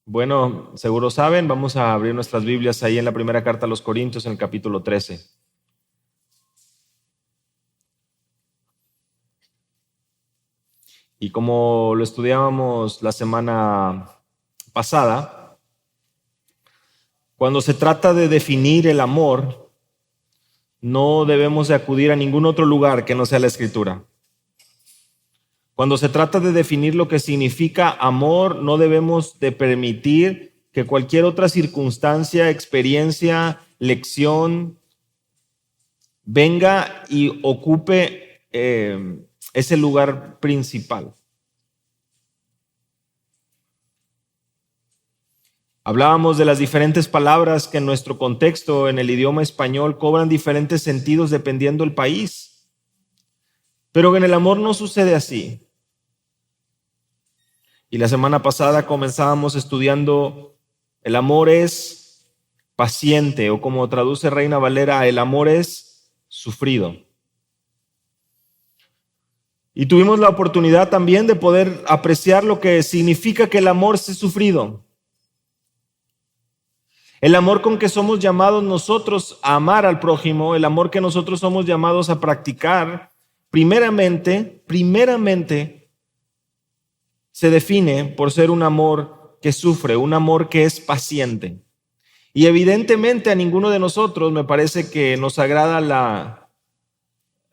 Bueno, seguro saben, vamos a abrir nuestras Biblias ahí en la primera carta a los Corintios, en el capítulo 13. Y como lo estudiábamos la semana pasada, cuando se trata de definir el amor, no debemos de acudir a ningún otro lugar que no sea la Escritura. Cuando se trata de definir lo que significa amor, no debemos de permitir que cualquier otra circunstancia, experiencia, lección venga y ocupe ese lugar principal. Hablábamos de las diferentes palabras que en nuestro contexto, en el idioma español, cobran diferentes sentidos dependiendo del país. Pero en el amor no sucede así. Y la semana pasada comenzábamos estudiando el amor es paciente, o como traduce Reina Valera, el amor es sufrido. Y tuvimos la oportunidad también de poder apreciar lo que significa que el amor sea sufrido. El amor con que somos llamados nosotros a amar al prójimo, el amor que nosotros somos llamados a practicar, primeramente, se define por ser un amor que sufre, un amor que es paciente. Y evidentemente a ninguno de nosotros me parece que nos agrada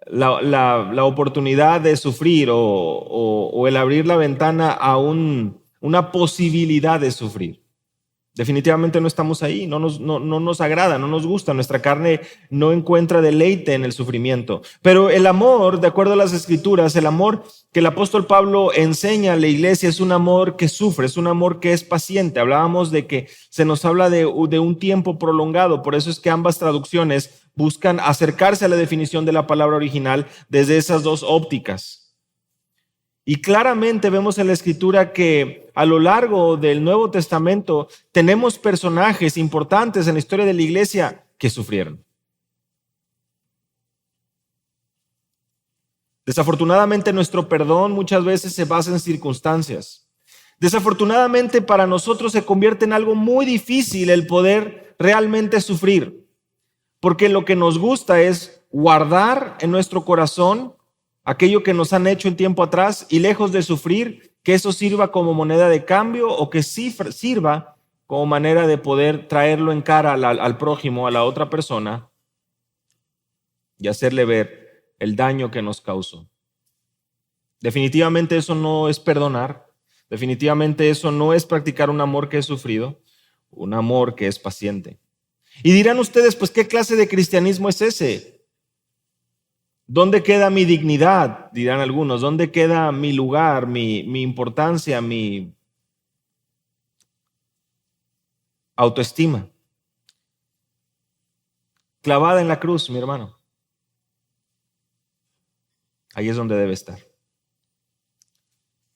la oportunidad de sufrir o el abrir la ventana a una posibilidad de sufrir. Definitivamente no estamos ahí, no nos agrada, no nos gusta, nuestra carne no encuentra deleite en el sufrimiento. Pero el amor, de acuerdo a las Escrituras, el amor que el apóstol Pablo enseña a la iglesia es un amor que sufre, es un amor que es paciente. Hablábamos de que se nos habla de un tiempo prolongado, por eso es que ambas traducciones buscan acercarse a la definición de la palabra original desde esas dos ópticas. Y claramente vemos en la Escritura que a lo largo del Nuevo Testamento tenemos personajes importantes en la historia de la iglesia que sufrieron. Desafortunadamente nuestro perdón muchas veces se basa en circunstancias. Desafortunadamente para nosotros se convierte en algo muy difícil el poder realmente sufrir, porque lo que nos gusta es guardar en nuestro corazón aquello que nos han hecho en tiempo atrás y lejos de sufrir, que eso sirva como moneda de cambio o que sí sirva como manera de poder traerlo en cara al prójimo, a la otra persona y hacerle ver el daño que nos causó. Definitivamente eso no es perdonar, definitivamente eso no es practicar un amor que es sufrido, un amor que es paciente. Y dirán ustedes, pues, ¿qué clase de cristianismo es ese? ¿Dónde queda mi dignidad? Dirán algunos. ¿Dónde queda mi lugar, mi importancia, mi autoestima? Clavada en la cruz, mi hermano. Ahí es donde debe estar.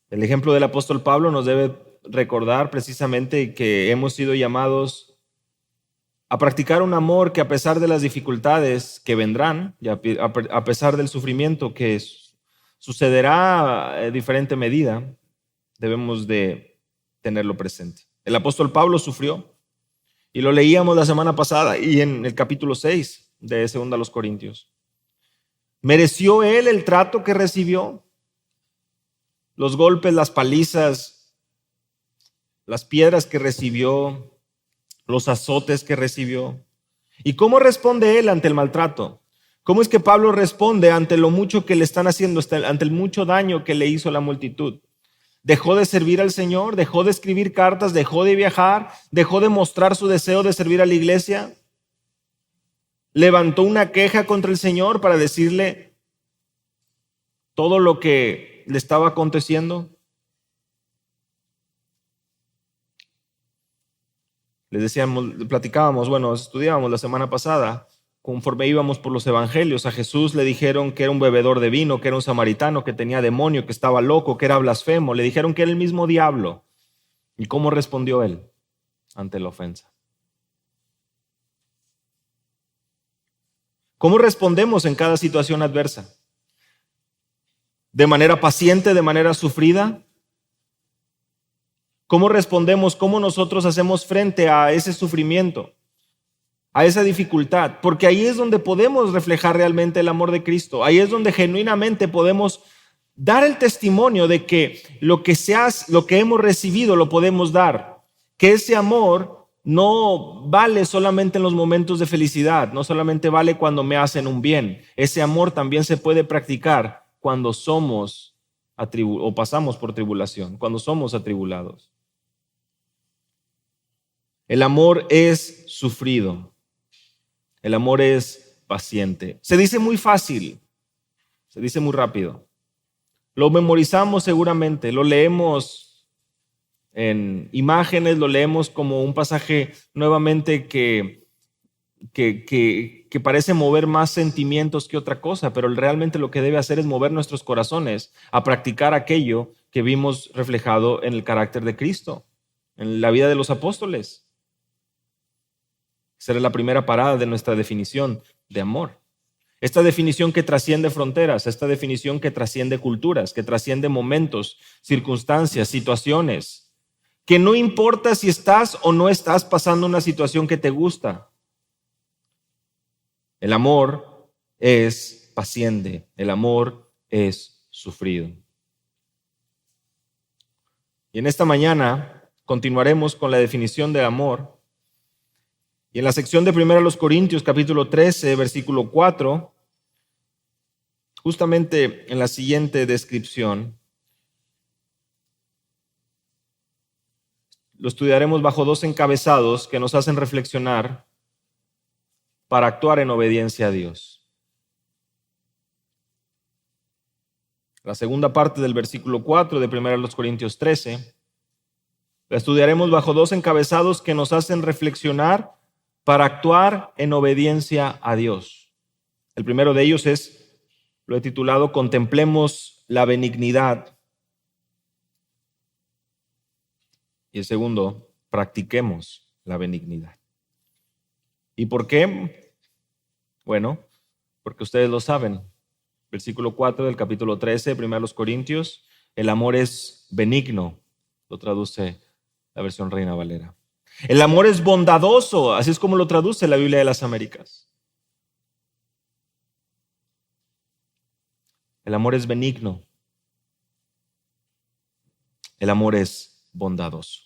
El ejemplo del apóstol Pablo nos debe recordar precisamente que hemos sido llamados a practicar un amor que a pesar de las dificultades que vendrán, y a pesar del sufrimiento que sucederá en diferente medida, debemos de tenerlo presente. El apóstol Pablo sufrió, y lo leíamos la semana pasada, y en el capítulo 6 de 2 a los Corintios. ¿Mereció él el trato que recibió? Los golpes, las palizas, las piedras que recibió, los azotes que recibió. ¿Y cómo responde él ante el maltrato? ¿Cómo es que Pablo responde ante lo mucho que le están haciendo, ante el mucho daño que le hizo la multitud? ¿Dejó de servir al Señor? ¿Dejó de escribir cartas? ¿Dejó de viajar? ¿Dejó de mostrar su deseo de servir a la iglesia? ¿Levantó una queja contra el Señor para decirle todo lo que le estaba aconteciendo? Les decíamos, platicábamos, estudiábamos la semana pasada, conforme íbamos por los evangelios, a Jesús le dijeron que era un bebedor de vino, que era un samaritano, que tenía demonio, que estaba loco, que era blasfemo. Le dijeron que era el mismo diablo. ¿Y cómo respondió él ante la ofensa? ¿Cómo respondemos en cada situación adversa? ¿De manera paciente, de manera sufrida? ¿Cómo respondemos? ¿Cómo nosotros hacemos frente a ese sufrimiento, a esa dificultad? Porque ahí es donde podemos reflejar realmente el amor de Cristo. Ahí es donde genuinamente podemos dar el testimonio de que lo que hemos recibido lo podemos dar. Que ese amor no vale solamente en los momentos de felicidad, no solamente vale cuando me hacen un bien. Ese amor también se puede practicar cuando somos o pasamos por tribulación, cuando somos atribulados. El amor es sufrido. El amor es paciente. Se dice muy fácil, se dice muy rápido. Lo memorizamos seguramente, lo leemos en imágenes, lo leemos como un pasaje nuevamente que parece mover más sentimientos que otra cosa, pero realmente lo que debe hacer es mover nuestros corazones a practicar aquello que vimos reflejado en el carácter de Cristo, en la vida de los apóstoles. Esa era la primera parada de nuestra definición de amor. Esta definición que trasciende fronteras, esta definición que trasciende culturas, que trasciende momentos, circunstancias, situaciones, que no importa si estás o no estás pasando una situación que te gusta. El amor es paciente, el amor es sufrido. Y en esta mañana continuaremos con la definición del amor. Y en la sección de 1 Corintios, capítulo 13, versículo 4, justamente en la siguiente descripción, lo estudiaremos bajo dos encabezados que nos hacen reflexionar para actuar en obediencia a Dios. La segunda parte del versículo 4 de 1 Corintios 13, la estudiaremos bajo dos encabezados que nos hacen reflexionar para actuar en obediencia a Dios. El primero de ellos lo he titulado Contemplemos la benignidad. Y el segundo, practiquemos la benignidad. ¿Y por qué? Bueno, porque ustedes lo saben. Versículo 4 del capítulo 13 de 1 Corintios, el amor es benigno, lo traduce la versión Reina Valera. El amor es bondadoso, así es como lo traduce la Biblia de las Américas. El amor es benigno. El amor es bondadoso.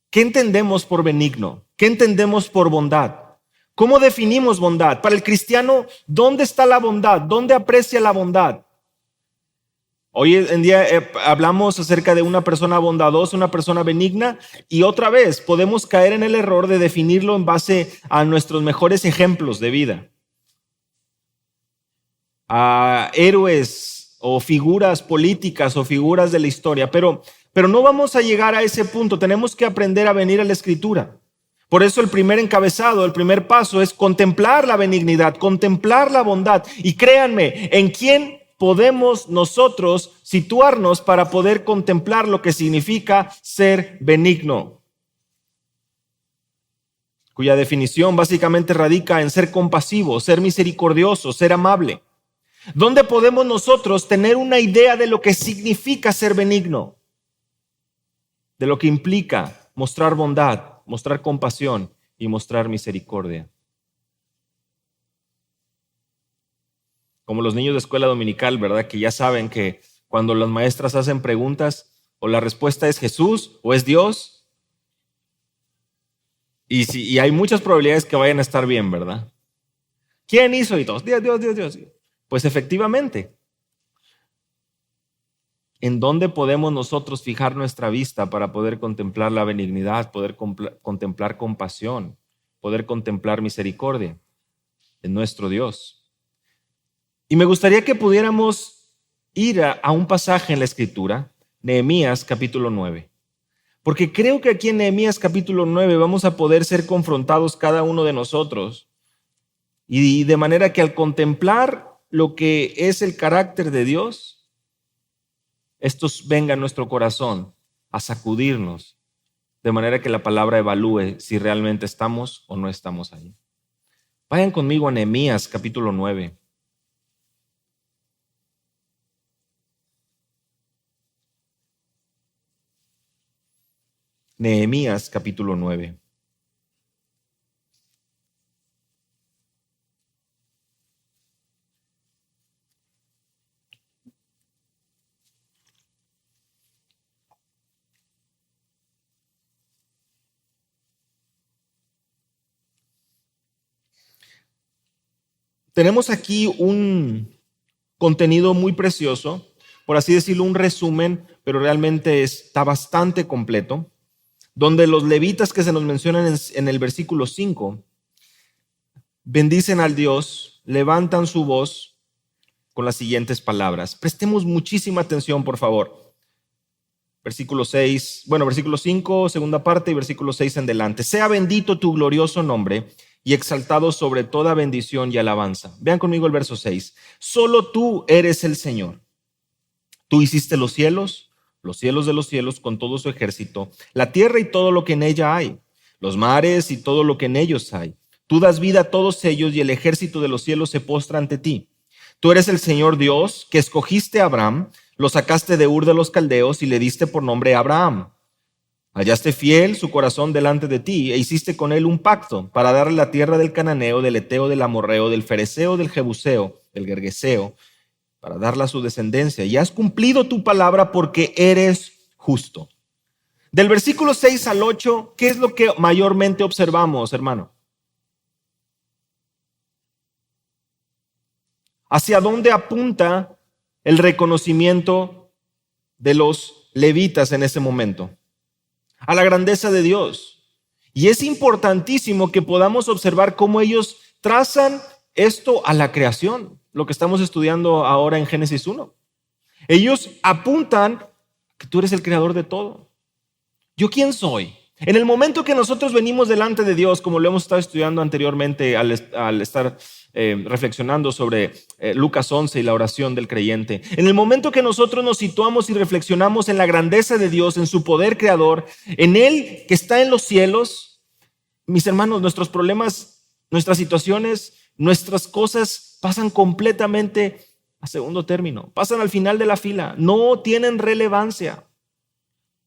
¿Qué entendemos por benigno? ¿Qué entendemos por bondad? ¿Cómo definimos bondad? Para el cristiano, ¿dónde está la bondad? ¿Dónde aprecia la bondad? Hoy en día hablamos acerca de una persona bondadosa, una persona benigna, y otra vez podemos caer en el error de definirlo en base a nuestros mejores ejemplos de vida, a héroes o figuras políticas o figuras de la historia, pero no vamos a llegar a ese punto. Tenemos que aprender a venir a la Escritura. Por eso el primer encabezado, el primer paso es contemplar la benignidad, contemplar la bondad. Y créanme, ¿en quién podemos nosotros situarnos para poder contemplar lo que significa ser benigno? Cuya definición básicamente radica en ser compasivo, ser misericordioso, ser amable. ¿Dónde podemos nosotros tener una idea de lo que significa ser benigno? De lo que implica mostrar bondad, mostrar compasión y mostrar misericordia. Como los niños de escuela dominical, ¿verdad? Que ya saben que cuando las maestras hacen preguntas, o la respuesta es Jesús o es Dios. Y hay muchas probabilidades que vayan a estar bien, ¿verdad? ¿Quién hizo? Y todos, Dios. Pues efectivamente, ¿en dónde podemos nosotros fijar nuestra vista para poder contemplar la benignidad, poder contemplar compasión, poder contemplar misericordia? En nuestro Dios. Y me gustaría que pudiéramos ir a un pasaje en la Escritura, Nehemías capítulo 9. Porque creo que aquí en Nehemías capítulo 9 vamos a poder ser confrontados cada uno de nosotros. Y de manera que al contemplar lo que es el carácter de Dios, esto venga a nuestro corazón a sacudirnos, de manera que la palabra evalúe si realmente estamos o no estamos ahí. Vayan conmigo a Nehemías capítulo 9. Nehemías capítulo 9. Tenemos aquí un contenido muy precioso, por así decirlo, un resumen, pero realmente está bastante completo, donde los levitas que se nos mencionan en el versículo 5 bendicen al Dios, levantan su voz con las siguientes palabras. Prestemos muchísima atención, por favor. Versículo 6, versículo 5, segunda parte, y versículo 6 en adelante. Sea bendito tu glorioso nombre y exaltado sobre toda bendición y alabanza. Vean conmigo el verso 6. Solo tú eres el Señor. Tú hiciste los cielos de los cielos con todo su ejército, la tierra y todo lo que en ella hay, los mares y todo lo que en ellos hay. Tú das vida a todos ellos y el ejército de los cielos se postra ante ti. Tú eres el Señor Dios que escogiste a Abraham, lo sacaste de Ur de los Caldeos y le diste por nombre Abraham. Hallaste fiel su corazón delante de ti e hiciste con él un pacto para darle la tierra del cananeo, del eteo, del amorreo, del fereceo, del jebuseo, del gergeseo, para darla a su descendencia. Y has cumplido tu palabra porque eres justo. Del versículo 6 al 8, ¿qué es lo que mayormente observamos, hermano? ¿Hacia dónde apunta el reconocimiento de los levitas en ese momento? A la grandeza de Dios. Y es importantísimo que podamos observar cómo ellos trazan esto a la creación, lo que estamos estudiando ahora en Génesis 1. Ellos apuntan que tú eres el creador de todo. ¿Yo quién soy? En el momento que nosotros venimos delante de Dios, como lo hemos estado estudiando anteriormente al estar reflexionando sobre Lucas 11 y la oración del creyente, en el momento que nosotros nos situamos y reflexionamos en la grandeza de Dios, en su poder creador, en Él que está en los cielos, mis hermanos, nuestros problemas, nuestras situaciones, nuestras cosas pasan completamente a segundo término, pasan al final de la fila, no tienen relevancia.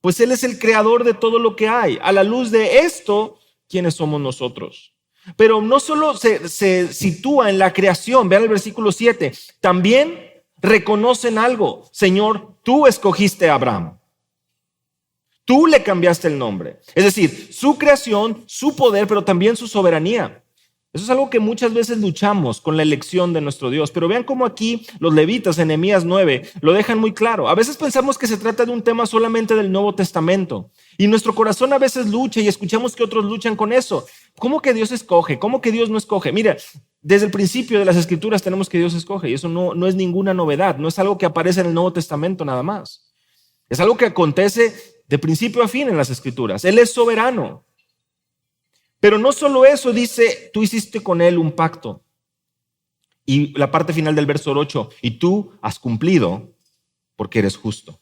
Pues Él es el creador de todo lo que hay. A la luz de esto, ¿quiénes somos nosotros? Pero no solo se sitúa en la creación, vean el versículo 7, también reconocen algo. Señor, tú escogiste a Abraham. Tú le cambiaste el nombre. Es decir, su creación, su poder, pero también su soberanía. Eso es algo que muchas veces luchamos con la elección de nuestro Dios. Pero vean cómo aquí los levitas en Nehemías 9 lo dejan muy claro. A veces pensamos que se trata de un tema solamente del Nuevo Testamento. Y nuestro corazón a veces lucha y escuchamos que otros luchan con eso. ¿Cómo que Dios escoge? ¿Cómo que Dios no escoge? Mira, desde el principio de las Escrituras tenemos que Dios escoge. Y eso no es ninguna novedad. No es algo que aparece en el Nuevo Testamento nada más. Es algo que acontece de principio a fin en las Escrituras. Él es soberano. Pero no solo eso, dice, tú hiciste con él un pacto. Y la parte final del verso 8, y tú has cumplido porque eres justo.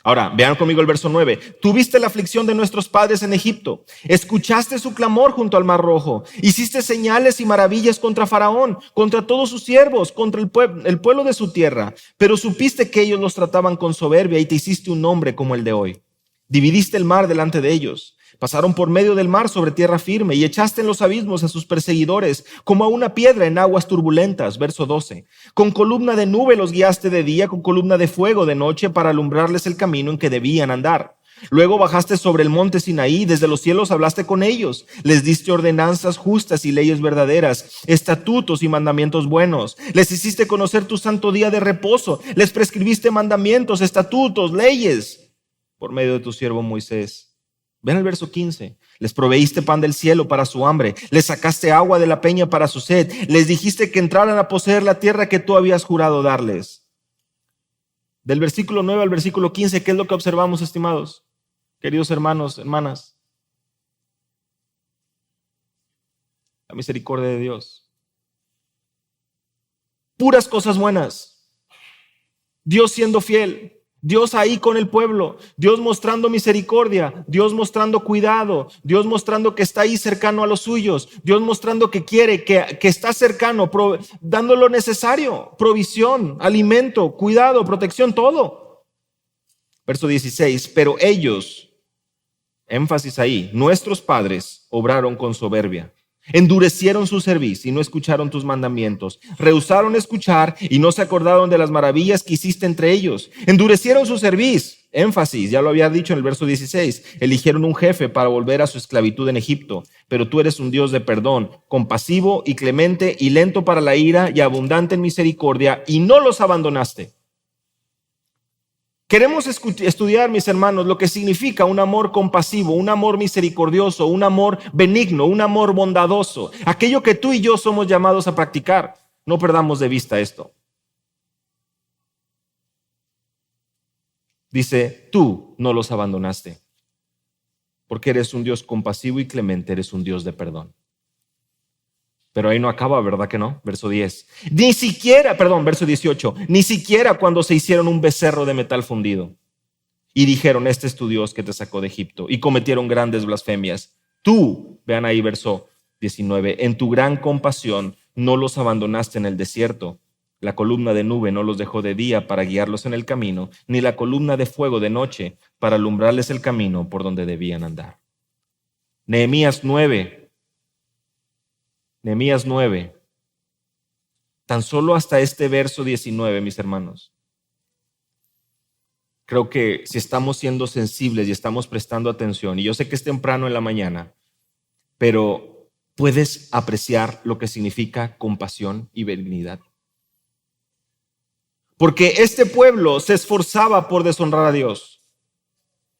Ahora, vean conmigo el verso 9. Tú viste la aflicción de nuestros padres en Egipto, escuchaste su clamor junto al Mar Rojo, hiciste señales y maravillas contra Faraón, contra todos sus siervos, contra el pueblo de su tierra, pero supiste que ellos los trataban con soberbia y te hiciste un nombre como el de hoy. Dividiste el mar delante de ellos. Pasaron por medio del mar sobre tierra firme y echaste en los abismos a sus perseguidores como a una piedra en aguas turbulentas. Verso 12. Con columna de nube los guiaste de día, con columna de fuego de noche para alumbrarles el camino en que debían andar. Luego bajaste sobre el monte Sinaí, desde los cielos hablaste con ellos. Les diste ordenanzas justas y leyes verdaderas, estatutos y mandamientos buenos. Les hiciste conocer tu santo día de reposo. Les prescribiste mandamientos, estatutos, leyes por medio de tu siervo Moisés. Ven el verso 15. Les proveíste pan del cielo para su hambre. Les sacaste agua de la peña para su sed. Les dijiste que entraran a poseer la tierra que tú habías jurado darles. Del versículo 9 al versículo 15, ¿qué es lo que observamos, estimados? Queridos hermanos, hermanas. La misericordia de Dios. Puras cosas buenas. Dios siendo fiel. Dios ahí con el pueblo, Dios mostrando misericordia, Dios mostrando cuidado, Dios mostrando que está ahí cercano a los suyos, Dios mostrando que quiere, que está cercano, dando lo necesario, provisión, alimento, cuidado, protección, todo. Verso 16, pero ellos énfasis ahí, nuestros padres obraron con soberbia. Endurecieron su cerviz y no escucharon tus mandamientos. Rehusaron escuchar y no se acordaron de las maravillas que hiciste entre ellos. Endurecieron su cerviz. Énfasis, ya lo había dicho en el verso 16. Eligieron un jefe para volver a su esclavitud en Egipto. Pero tú eres un Dios de perdón, compasivo y clemente y lento para la ira y abundante en misericordia, y no los abandonaste. Queremos estudiar, mis hermanos, lo que significa un amor compasivo, un amor misericordioso, un amor benigno, un amor bondadoso. Aquello que tú y yo somos llamados a practicar. No perdamos de vista esto. Dice, tú no los abandonaste, porque eres un Dios compasivo y clemente, eres un Dios de perdón. Pero ahí no acaba, ¿verdad que no? Verso 10. Verso 18. Ni siquiera cuando se hicieron un becerro de metal fundido y dijeron, este es tu Dios que te sacó de Egipto, y cometieron grandes blasfemias. Tú, vean ahí verso 19, en tu gran compasión no los abandonaste en el desierto. La columna de nube no los dejó de día para guiarlos en el camino, ni la columna de fuego de noche para alumbrarles el camino por donde debían andar. Nehemías 9. Tan solo hasta este verso 19, mis hermanos. Creo que si estamos siendo sensibles y estamos prestando atención, y yo sé que es temprano en la mañana, pero puedes apreciar lo que significa compasión y benignidad. Porque este pueblo se esforzaba por deshonrar a Dios.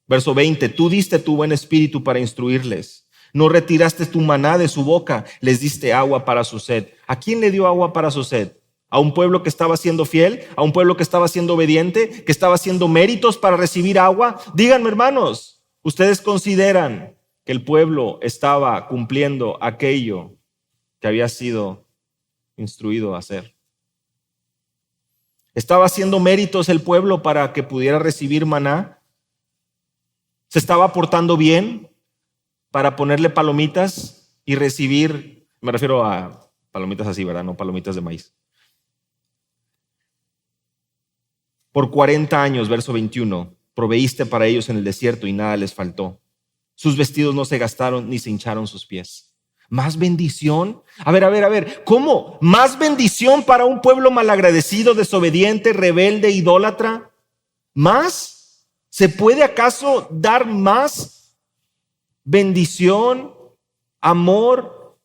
Verso 20, tú diste tu buen espíritu para instruirles. No retiraste tu maná de su boca, les diste agua para su sed. ¿A quién le dio agua para su sed? ¿A un pueblo que estaba siendo fiel? ¿A un pueblo que estaba siendo obediente? ¿Que estaba haciendo méritos para recibir agua? Díganme, hermanos, ¿ustedes consideran que el pueblo estaba cumpliendo aquello que había sido instruido a hacer? ¿Estaba haciendo méritos el pueblo para que pudiera recibir maná? ¿Se estaba portando bien para ponerle palomitas y recibir, me refiero a palomitas así, ¿verdad? No palomitas de maíz? Por 40 años, verso 21, proveíste para ellos en el desierto y nada les faltó. Sus vestidos no se gastaron ni se hincharon sus pies. ¿Más bendición? A ver, ¿cómo? ¿Más bendición para un pueblo malagradecido, desobediente, rebelde, idólatra? ¿Más? ¿Se puede acaso dar más bendición, amor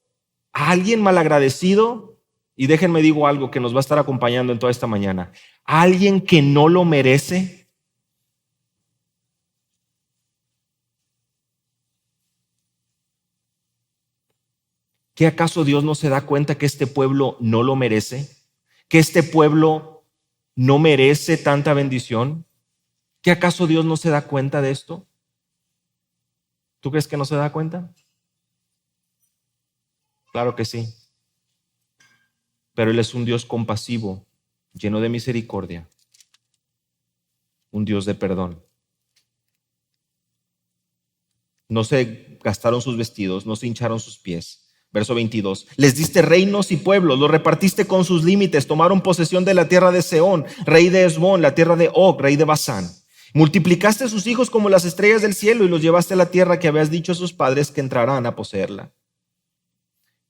a alguien malagradecido? Y déjenme digo algo que nos va a estar acompañando en toda esta mañana. ¿A alguien que no lo merece? ¿Qué acaso Dios no se da cuenta que este pueblo no lo merece? ¿Que este pueblo no merece tanta bendición? ¿Qué acaso Dios no se da cuenta de esto? ¿Tú crees que no se da cuenta? Claro que sí. Pero Él es un Dios compasivo, lleno de misericordia, un Dios de perdón. No se gastaron sus vestidos, no se hincharon sus pies. Verso 22, les diste reinos y pueblos, los repartiste con sus límites, tomaron posesión de la tierra de Seón, rey de Hesbón, la tierra de Og, rey de Basán. Multiplicaste a sus hijos como las estrellas del cielo y los llevaste a la tierra que habías dicho a sus padres que entrarán a poseerla.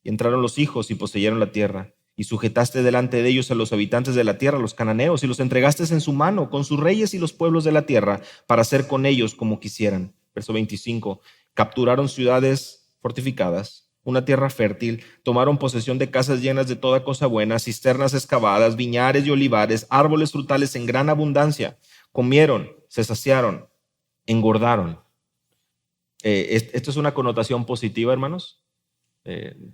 Y entraron los hijos y poseyeron la tierra. Y sujetaste delante de ellos a los habitantes de la tierra, los cananeos, y los entregaste en su mano con sus reyes y los pueblos de la tierra para hacer con ellos como quisieran. Verso 25, capturaron ciudades fortificadas, una tierra fértil, tomaron posesión de casas llenas de toda cosa buena, cisternas excavadas, viñares y olivares, árboles frutales en gran abundancia. Comieron, se saciaron, engordaron. Esto es una connotación positiva, hermanos.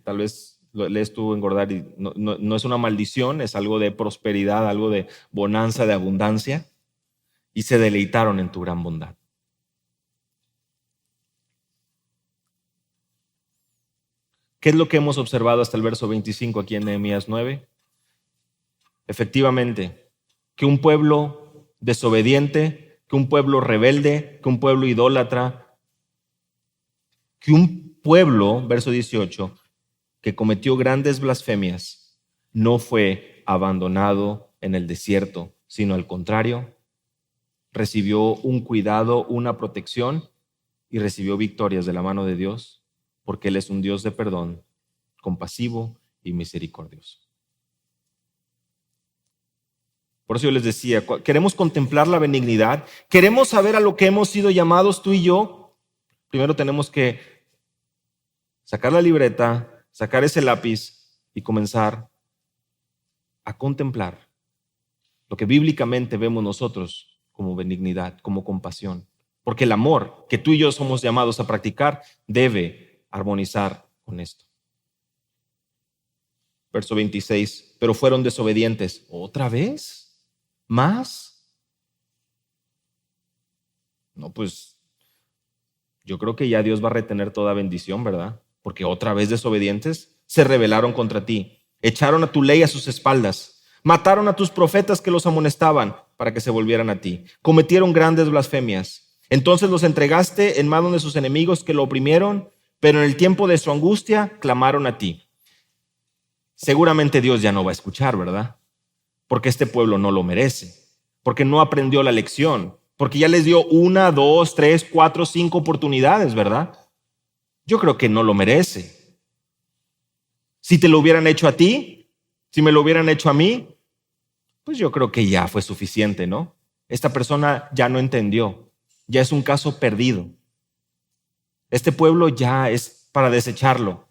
Tal vez lees tú engordar y no es una maldición, es algo de prosperidad, algo de bonanza, de abundancia. Y se deleitaron en tu gran bondad. ¿Qué es lo que hemos observado hasta el verso 25 aquí en Nehemías 9? Efectivamente, que un pueblo desobediente, que un pueblo rebelde, que un pueblo idólatra, que un pueblo, verso 18, que cometió grandes blasfemias, no fue abandonado en el desierto, sino al contrario, recibió un cuidado, una protección y recibió victorias de la mano de Dios, porque Él es un Dios de perdón, compasivo y misericordioso. Por eso yo les decía, queremos contemplar la benignidad, queremos saber a lo que hemos sido llamados tú y yo. Primero tenemos que sacar la libreta, sacar ese lápiz y comenzar a contemplar lo que bíblicamente vemos nosotros como benignidad, como compasión. Porque el amor que tú y yo somos llamados a practicar debe armonizar con esto. Verso 26, pero fueron desobedientes. ¿Otra vez? ¿Más? No, pues yo creo que ya Dios va a retener toda bendición, ¿verdad? Porque otra vez desobedientes se rebelaron contra ti, echaron a tu ley a sus espaldas, mataron a tus profetas que los amonestaban para que se volvieran a ti, cometieron grandes blasfemias. Entonces los entregaste en manos de sus enemigos que lo oprimieron, pero en el tiempo de su angustia clamaron a ti. Seguramente Dios ya no va a escuchar, ¿verdad? Porque este pueblo no lo merece, porque no aprendió la lección, porque ya les dio 1, 2, 3, 4, 5 oportunidades, ¿verdad? Yo creo que no lo merece. Si te lo hubieran hecho a ti, si me lo hubieran hecho a mí, pues yo creo que ya fue suficiente, ¿no? Esta persona ya no entendió, ya es un caso perdido. Este pueblo ya es para desecharlo,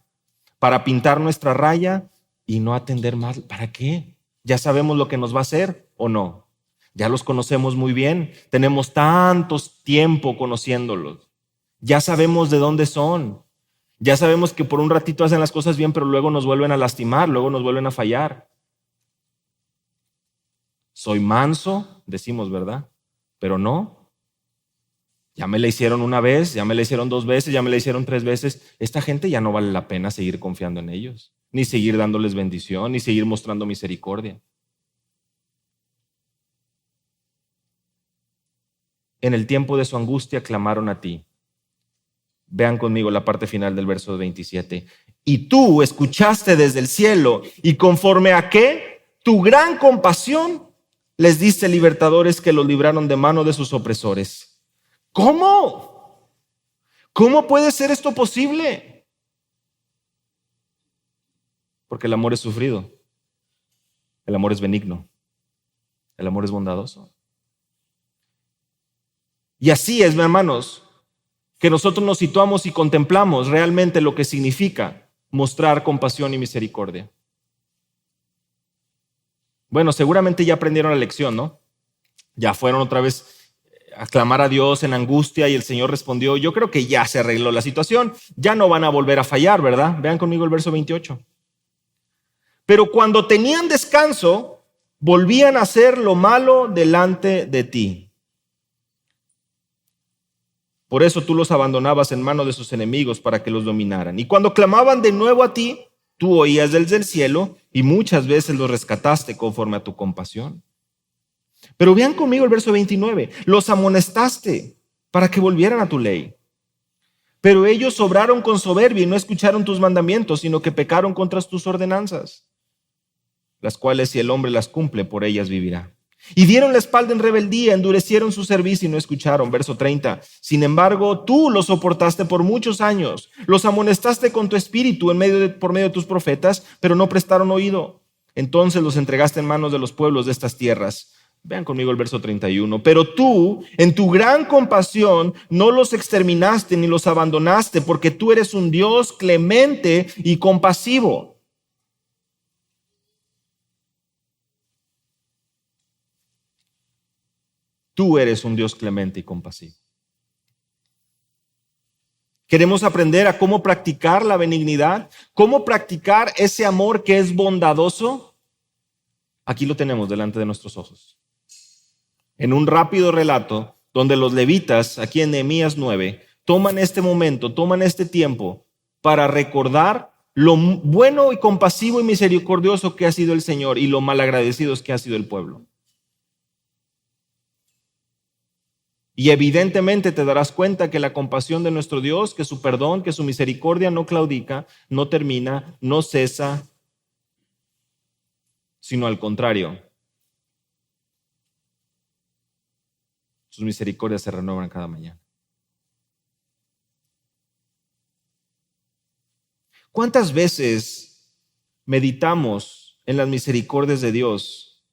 para pintar nuestra raya y no atender más. ¿Para qué? ¿Ya sabemos lo que nos va a hacer o no? Ya los conocemos muy bien, tenemos tantos tiempo conociéndolos. Ya sabemos de dónde son. Ya sabemos que por un ratito hacen las cosas bien, pero luego nos vuelven a lastimar, luego nos vuelven a fallar. Soy manso, decimos, ¿verdad? Pero no. Ya me la hicieron una vez, ya me la hicieron 2 veces, ya me la hicieron 3 veces. Esta gente ya no vale la pena seguir confiando en ellos, ni seguir dándoles bendición, ni seguir mostrando misericordia. En el tiempo de su angustia clamaron a ti. Vean conmigo la parte final del verso 27. Y tú escuchaste desde el cielo, y conforme a qué, tu gran compasión, les diste libertadores que los libraron de mano de sus opresores. ¿Cómo? ¿Cómo puede ser esto posible? Porque el amor es sufrido, el amor es benigno, el amor es bondadoso. Y así es, mis hermanos, que nosotros nos situamos y contemplamos realmente lo que significa mostrar compasión y misericordia. Bueno, seguramente ya aprendieron la lección, ¿no? Ya fueron otra vez a clamar a Dios en angustia y el Señor respondió. Yo creo que ya se arregló la situación, ya no van a volver a fallar, ¿verdad? Vean conmigo el verso 28. Pero cuando tenían descanso, volvían a hacer lo malo delante de ti. Por eso tú los abandonabas en manos de sus enemigos para que los dominaran. Y cuando clamaban de nuevo a ti, tú oías desde el cielo y muchas veces los rescataste conforme a tu compasión. Pero vean conmigo el verso 29. Los amonestaste para que volvieran a tu ley. Pero ellos obraron con soberbia y no escucharon tus mandamientos, sino que pecaron contra tus ordenanzas, las cuales si el hombre las cumple, por ellas vivirá. Y dieron la espalda en rebeldía, endurecieron su servicio y no escucharon. Verso 30. Sin embargo, tú los soportaste por muchos años, los amonestaste con tu espíritu por medio de tus profetas, pero no prestaron oído. Entonces los entregaste en manos de los pueblos de estas tierras. Vean conmigo el verso 31. Pero tú, en tu gran compasión, no los exterminaste ni los abandonaste, porque tú eres un Dios clemente y compasivo. Tú eres un Dios clemente y compasivo. Queremos aprender a cómo practicar la benignidad, cómo practicar ese amor que es bondadoso. Aquí lo tenemos delante de nuestros ojos. En un rápido relato donde los levitas, aquí en Nehemías 9, toman este momento, toman este tiempo para recordar lo bueno y compasivo y misericordioso que ha sido el Señor y lo malagradecidos que ha sido el pueblo. Y evidentemente te darás cuenta que la compasión de nuestro Dios, que su perdón, que su misericordia no claudica, no termina, no cesa, sino al contrario. Sus misericordias se renuevan cada mañana. ¿Cuántas veces meditamos en las misericordias de Dios?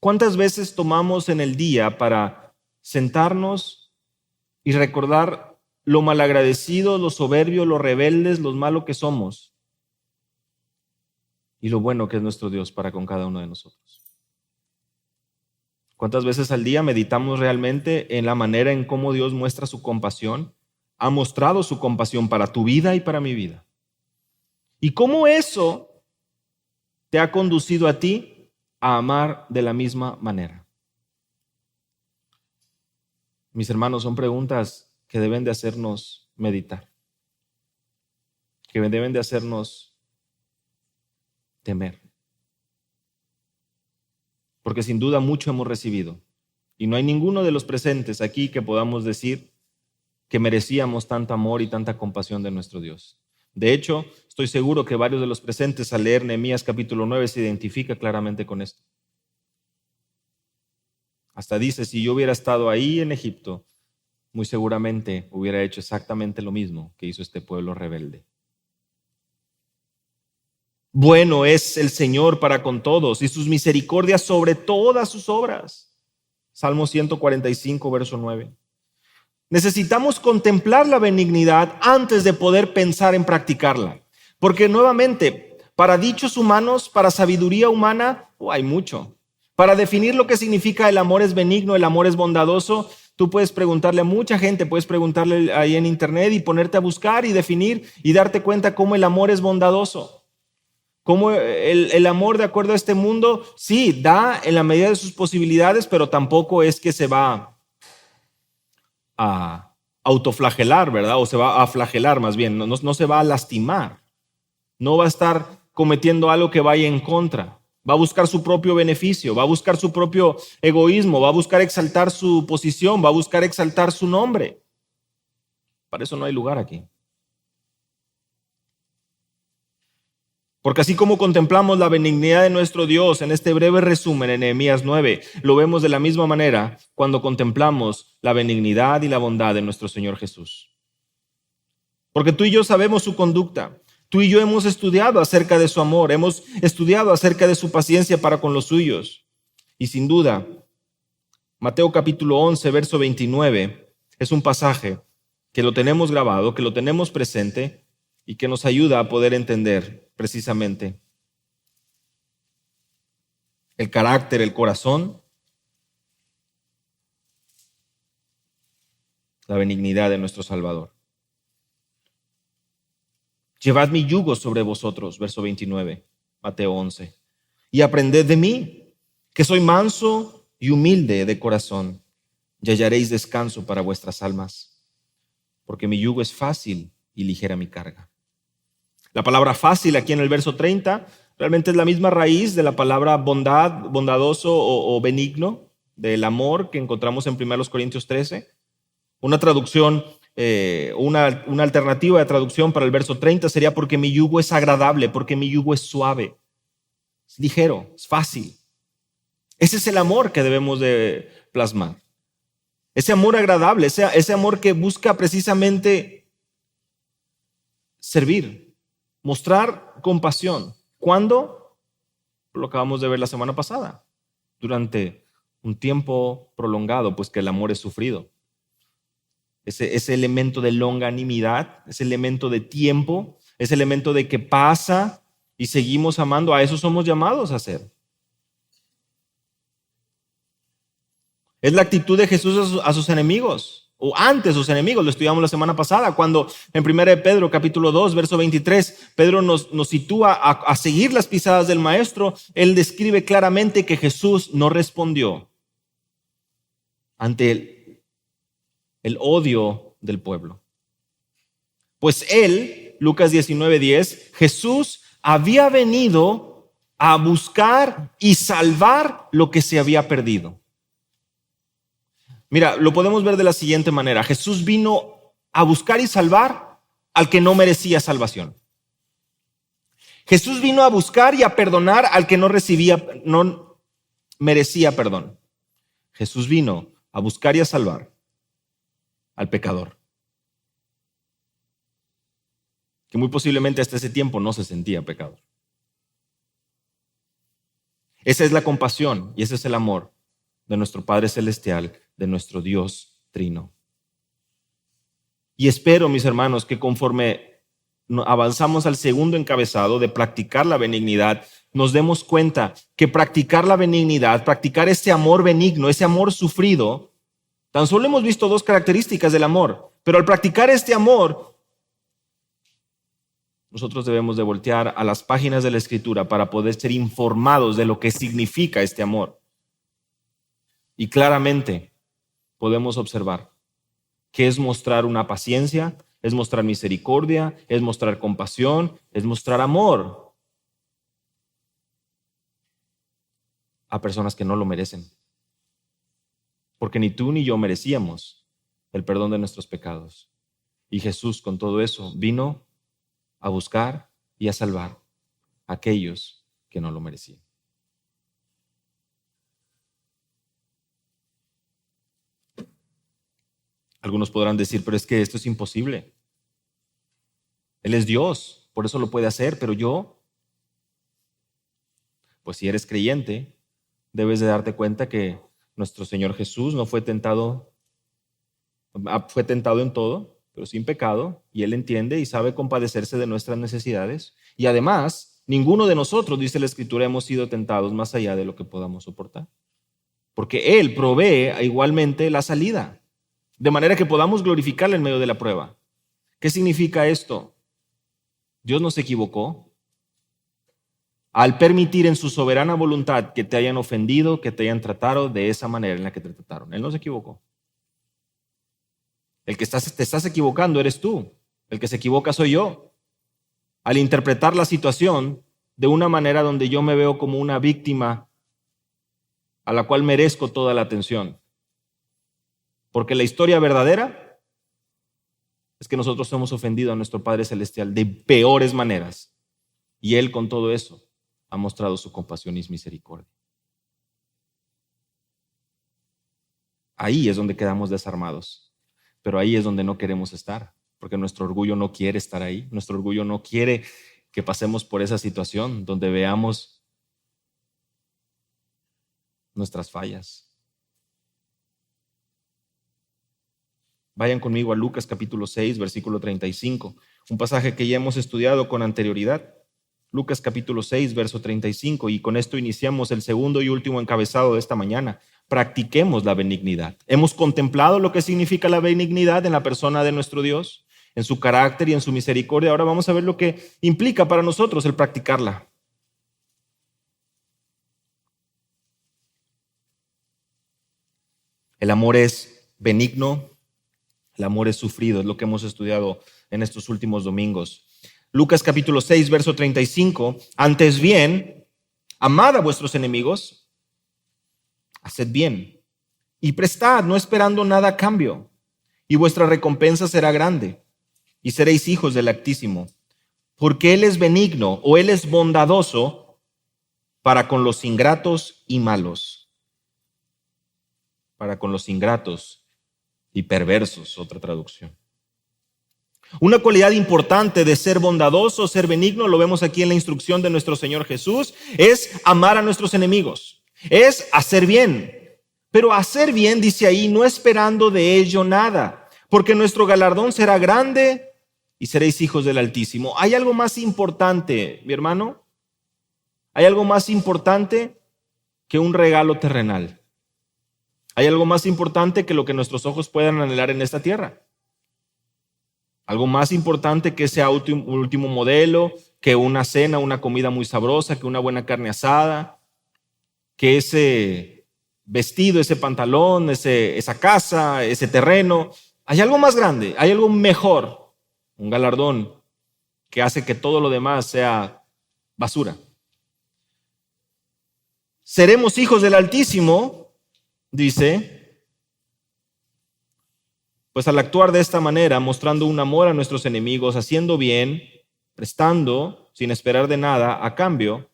¿Cuántas veces tomamos en el día para sentarnos y recordar lo malagradecidos, lo soberbios, los rebeldes, los malos que somos y lo bueno que es nuestro Dios para con cada uno de nosotros? ¿Cuántas veces al día meditamos realmente en la manera en cómo Dios muestra su compasión? Ha mostrado su compasión para tu vida y para mi vida. ¿Y cómo eso te ha conducido a ti a amar de la misma manera? Mis hermanos, son preguntas que deben de hacernos meditar, que deben de hacernos temer. Porque sin duda mucho hemos recibido. Y no hay ninguno de los presentes aquí que podamos decir que merecíamos tanto amor y tanta compasión de nuestro Dios. De hecho, estoy seguro que varios de los presentes al leer Nehemías capítulo 9 se identifica claramente con esto. Hasta dice, si yo hubiera estado ahí en Egipto, muy seguramente hubiera hecho exactamente lo mismo que hizo este pueblo rebelde. Bueno es el Señor para con todos y sus misericordias sobre todas sus obras. Salmo 145, verso 9. Necesitamos contemplar la benignidad antes de poder pensar en practicarla. Porque nuevamente, para dichos humanos, para sabiduría humana, hay mucho. Para definir lo que significa el amor es benigno, el amor es bondadoso, tú puedes preguntarle a mucha gente, puedes preguntarle ahí en internet y ponerte a buscar y definir y darte cuenta cómo el amor es bondadoso. Cómo el amor, de acuerdo a este mundo, sí, da en la medida de sus posibilidades, pero tampoco es que se va a autoflagelar, ¿verdad? O se va a flagelar más bien, no se va a lastimar, no va a estar cometiendo algo que vaya en contra, va a buscar su propio beneficio, va a buscar su propio egoísmo, va a buscar exaltar su posición, va a buscar exaltar su nombre. Para eso no hay lugar aquí. Porque así como contemplamos la benignidad de nuestro Dios en este breve resumen en Nehemías 9, lo vemos de la misma manera cuando contemplamos la benignidad y la bondad de nuestro Señor Jesús. Porque tú y yo sabemos su conducta. Tú y yo hemos estudiado acerca de su amor, hemos estudiado acerca de su paciencia para con los suyos. Y sin duda, Mateo capítulo 11, verso 29, es un pasaje que lo tenemos grabado, que lo tenemos presente y que nos ayuda a poder entender precisamente el carácter, el corazón, la benignidad de nuestro Salvador. Llevad mi yugo sobre vosotros, verso 29, Mateo 11, y aprended de mí, que soy manso y humilde de corazón, y hallaréis descanso para vuestras almas, porque mi yugo es fácil y ligera mi carga. La palabra fácil aquí en el verso 30 realmente es la misma raíz de la palabra bondad, bondadoso o benigno, del amor que encontramos en 1 Corintios 13. Una traducción, una alternativa de traducción para el verso 30 sería porque mi yugo es agradable, porque mi yugo es suave, es ligero, es fácil. Ese es el amor que debemos de plasmar. Ese amor agradable, ese amor que busca precisamente servir, mostrar compasión. ¿Cuándo? Lo acabamos de ver la semana pasada, durante un tiempo prolongado, pues que el amor es sufrido. Ese elemento de longanimidad, ese elemento de tiempo, ese elemento de que pasa y seguimos amando, a eso somos llamados a hacer. Es la actitud de Jesús a sus enemigos, o ante sus enemigos, lo estudiamos la semana pasada, cuando en 1 Pedro capítulo 2, verso 23, Pedro nos sitúa a seguir las pisadas del Maestro. Él describe claramente que Jesús no respondió ante el odio del pueblo. Pues él, Lucas 19:10, Jesús había venido a buscar y salvar lo que se había perdido. Mira, lo podemos ver de la siguiente manera. Jesús vino a buscar y salvar al que no merecía salvación. Jesús vino a buscar y a perdonar al que no merecía perdón. Jesús vino a buscar y a salvar al pecador. que muy posiblemente hasta ese tiempo no se sentía pecador. Esa es la compasión y ese es el amor de nuestro Padre Celestial, de nuestro Dios Trino. Y espero, mis hermanos, que conforme avanzamos al segundo encabezado de practicar la benignidad, nos demos cuenta que practicar la benignidad, practicar ese amor benigno, ese amor sufrido, tan solo hemos visto dos características del amor, pero al practicar este amor, nosotros debemos de voltear a las páginas de la Escritura para poder ser informados de lo que significa este amor. Y claramente podemos observar que es mostrar una paciencia, es mostrar misericordia, es mostrar compasión, es mostrar amor a personas que no lo merecen. Porque ni tú ni yo merecíamos el perdón de nuestros pecados. Y Jesús con todo eso vino a buscar y a salvar a aquellos que no lo merecían. Algunos podrán decir, pero es que esto es imposible. Él es Dios, por eso lo puede hacer, pero yo, pues si eres creyente, debes de darte cuenta que nuestro Señor Jesús no fue tentado en todo, pero sin pecado, y Él entiende y sabe compadecerse de nuestras necesidades. Y además, ninguno de nosotros, dice la Escritura, hemos sido tentados más allá de lo que podamos soportar. Porque Él provee igualmente la salida, de manera que podamos glorificarle en medio de la prueba. ¿Qué significa esto? Dios no se equivocó al permitir en su soberana voluntad que te hayan ofendido, que te hayan tratado de esa manera en la que te trataron. Él no se equivocó. El que te estás equivocando eres tú. El que se equivoca soy yo. Al interpretar la situación de una manera donde yo me veo como una víctima a la cual merezco toda la atención. Porque la historia verdadera es que nosotros hemos ofendido a nuestro Padre Celestial de peores maneras. Y Él con todo eso ha mostrado su compasión y su misericordia. Ahí es donde quedamos desarmados. Pero ahí es donde no queremos estar, porque nuestro orgullo no quiere estar ahí. Nuestro orgullo no quiere que pasemos por esa situación donde veamos nuestras fallas. Vayan conmigo a Lucas capítulo 6, versículo 35, un pasaje que ya hemos estudiado con anterioridad. Lucas capítulo 6, verso 35, y con esto iniciamos el segundo y último encabezado de esta mañana. Practiquemos la benignidad. Hemos contemplado lo que significa la benignidad en la persona de nuestro Dios, en su carácter y en su misericordia. Ahora vamos a ver lo que implica para nosotros el practicarla. El amor es benigno, el amor es sufrido, es lo que hemos estudiado en estos últimos domingos. Lucas capítulo 6, verso 35, antes bien, amad a vuestros enemigos, haced bien y prestad, no esperando nada a cambio, y vuestra recompensa será grande, y seréis hijos del Altísimo, porque Él es benigno o Él es bondadoso para con los ingratos y malos, para con los ingratos y perversos, otra traducción. Una cualidad importante de ser bondadoso, ser benigno, lo vemos aquí en la instrucción de nuestro Señor Jesús, es amar a nuestros enemigos, es hacer bien. Pero hacer bien, dice ahí, no esperando de ello nada, porque nuestro galardón será grande y seréis hijos del Altísimo. ¿Hay algo más importante, mi hermano? ¿Hay algo más importante que un regalo terrenal? ¿Hay algo más importante que lo que nuestros ojos puedan anhelar en esta tierra? Algo más importante que ese último modelo, que una cena, una comida muy sabrosa, que una buena carne asada, que ese vestido, ese pantalón, esa casa, ese terreno. Hay algo más grande, hay algo mejor, un galardón que hace que todo lo demás sea basura. Seremos hijos del Altísimo, dice, pues al actuar de esta manera, mostrando un amor a nuestros enemigos, haciendo bien, prestando, sin esperar de nada, a cambio,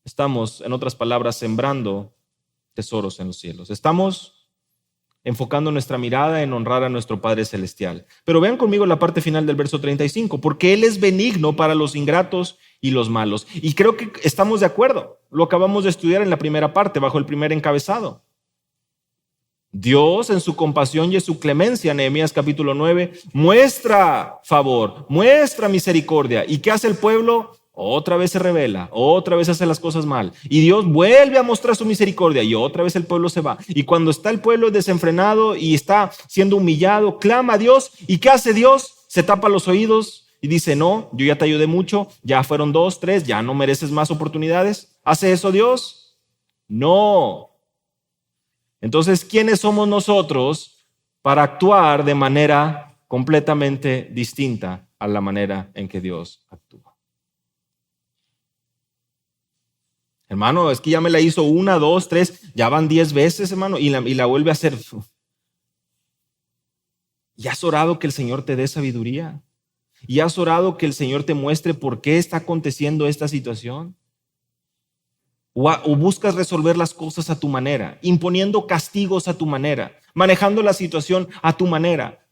estamos, en otras palabras, sembrando tesoros en los cielos. Estamos enfocando nuestra mirada en honrar a nuestro Padre Celestial. Pero vean conmigo la parte final del verso 35, porque Él es benigno para los ingratos y los malos. Y creo que estamos de acuerdo. Lo acabamos de estudiar en la primera parte, bajo el primer encabezado. Dios en su compasión y en su clemencia, Nehemías capítulo 9, muestra favor, muestra misericordia. ¿Y qué hace el pueblo? Otra vez se rebela, otra vez hace las cosas mal. Y Dios vuelve a mostrar su misericordia y otra vez el pueblo se va. Y cuando está el pueblo desenfrenado y está siendo humillado, clama a Dios. ¿Y qué hace Dios? Se tapa los oídos y dice, no, yo ya te ayudé mucho, ya fueron 2, 3, ya no mereces más oportunidades. ¿Hace eso Dios? No. Entonces, ¿quiénes somos nosotros para actuar de manera completamente distinta a la manera en que Dios actúa? Hermano, es que ya me la hizo 1, 2, 3, ya van 10 veces, hermano, y la vuelve a hacer. ¿Y has orado que el Señor te dé sabiduría? ¿Y has orado que el Señor te muestre por qué está aconteciendo esta situación? ¿O buscas resolver las cosas a tu manera, imponiendo castigos a tu manera, manejando la situación a tu manera?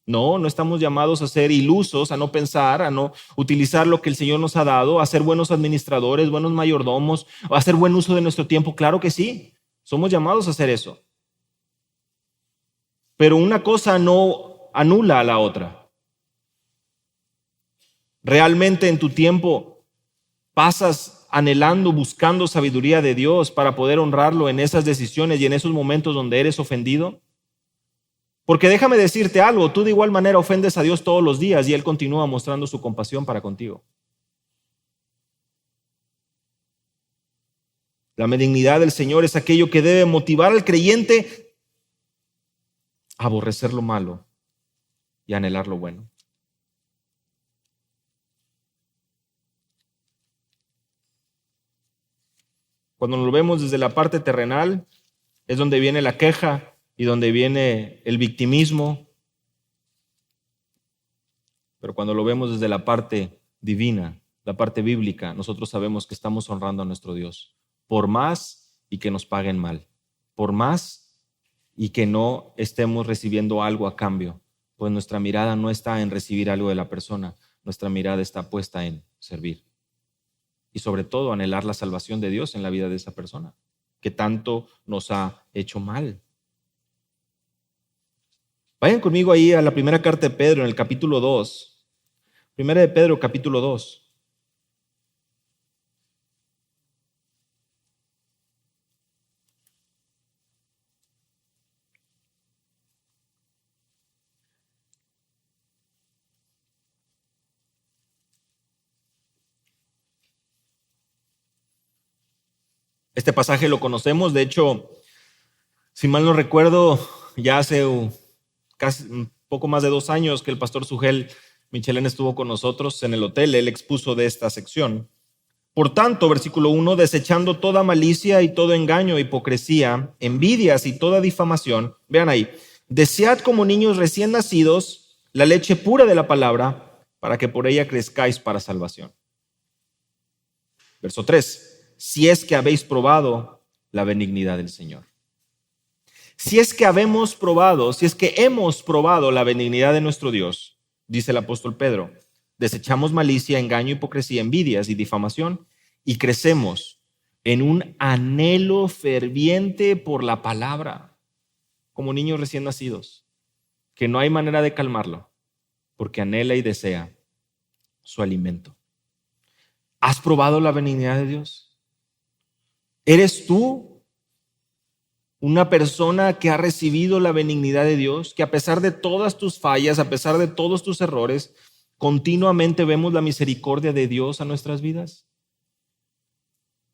No, no estamos llamados a ser ilusos, a no pensar, a no utilizar lo que el Señor nos ha dado, a ser buenos administradores, buenos mayordomos, a hacer buen uso de nuestro tiempo. Claro que sí, somos llamados a hacer eso. Pero una cosa no anula a la otra. Realmente en tu tiempo pasas anhelando, buscando sabiduría de Dios para poder honrarlo en esas decisiones y en esos momentos donde eres ofendido. Porque déjame decirte algo, tú de igual manera ofendes a Dios todos los días y Él continúa mostrando su compasión para contigo. La benignidad del Señor es aquello que debe motivar al creyente a aborrecer lo malo y anhelar lo bueno. Cuando lo vemos desde la parte terrenal, es donde viene la queja y donde viene el victimismo. Pero cuando lo vemos desde la parte divina, la parte bíblica, nosotros sabemos que estamos honrando a nuestro Dios. Por más y que nos paguen mal. Por más y que no estemos recibiendo algo a cambio. Pues nuestra mirada no está en recibir algo de la persona. Nuestra mirada está puesta en servir. Y sobre todo anhelar la salvación de Dios en la vida de esa persona, que tanto nos ha hecho mal. Vayan conmigo ahí a la primera carta de Pedro en el capítulo 2. Primera de Pedro, capítulo 2. Este pasaje lo conocemos, de hecho, si mal no recuerdo, ya hace casi un poco más de 2 años que el pastor Sugel Michelén estuvo con nosotros en el hotel, él expuso de esta sección. Por tanto, versículo 1, desechando toda malicia y todo engaño, hipocresía, envidias y toda difamación, vean ahí, desead como niños recién nacidos la leche pura de la palabra, para que por ella crezcáis para salvación. Verso 3, si es que habéis probado la benignidad del Señor. Si es que habemos probado, si es que hemos probado la benignidad de nuestro Dios, dice el apóstol Pedro, desechamos malicia, engaño, hipocresía, envidias y difamación y crecemos en un anhelo ferviente por la palabra, como niños recién nacidos, que no hay manera de calmarlo, porque anhela y desea su alimento. ¿Has probado la benignidad de Dios? ¿Eres tú una persona que ha recibido la benignidad de Dios, que a pesar de todas tus fallas, a pesar de todos tus errores, continuamente vemos la misericordia de Dios a nuestras vidas?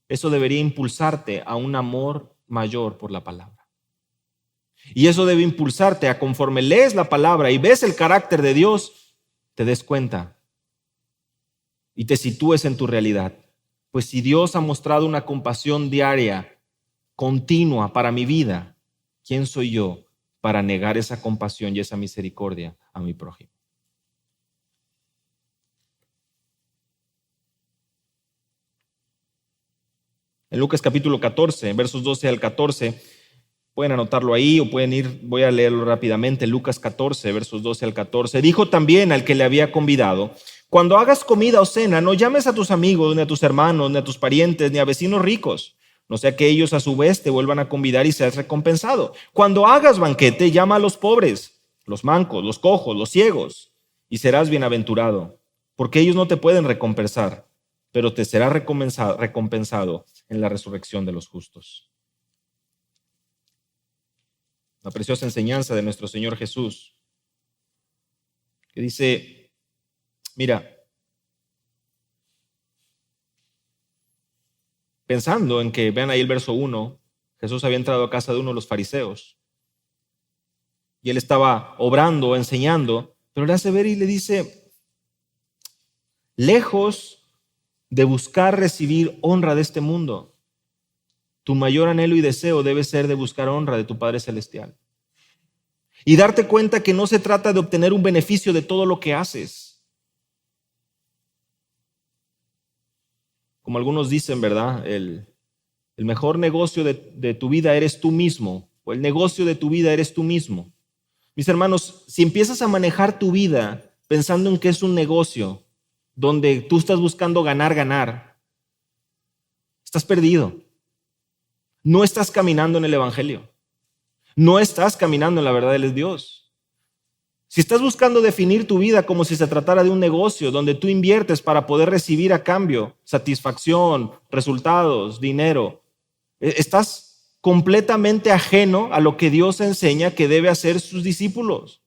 Eso debería impulsarte a un amor mayor por la palabra. Y eso debe impulsarte a, conforme lees la palabra y ves el carácter de Dios, te des cuenta y te sitúes en tu realidad. Pues si Dios ha mostrado una compasión diaria, continua para mi vida, ¿quién soy yo para negar esa compasión y esa misericordia a mi prójimo? En Lucas capítulo 14, versos 12 al 14, pueden anotarlo ahí o pueden ir, voy a leerlo rápidamente. Lucas 14, versos 12 al 14. Dijo también al que le había convidado: cuando hagas comida o cena, no llames a tus amigos, ni a tus hermanos, ni a tus parientes, ni a vecinos ricos, no sea que ellos a su vez te vuelvan a convidar y seas recompensado. Cuando hagas banquete, llama a los pobres, los mancos, los cojos, los ciegos, y serás bienaventurado, porque ellos no te pueden recompensar, pero te será recompensado en la resurrección de los justos. La preciosa enseñanza de nuestro Señor Jesús, que dice, mira, pensando en que, vean ahí el verso 1, Jesús había entrado a casa de uno de los fariseos y él estaba obrando, enseñando, pero le hace ver y le dice, lejos de buscar recibir honra de este mundo, tu mayor anhelo y deseo debe ser de buscar honra de tu Padre Celestial. Y darte cuenta que no se trata de obtener un beneficio de todo lo que haces. Como algunos dicen, ¿verdad? El mejor negocio de tu vida eres tú mismo, o el negocio de tu vida eres tú mismo. Mis hermanos, si empiezas a manejar tu vida pensando en que es un negocio donde tú estás buscando ganar, estás perdido. No estás caminando en el Evangelio. No estás caminando en la verdad de Dios. Si estás buscando definir tu vida como si se tratara de un negocio donde tú inviertes para poder recibir a cambio satisfacción, resultados, dinero, estás completamente ajeno a lo que Dios enseña que debe hacer sus discípulos.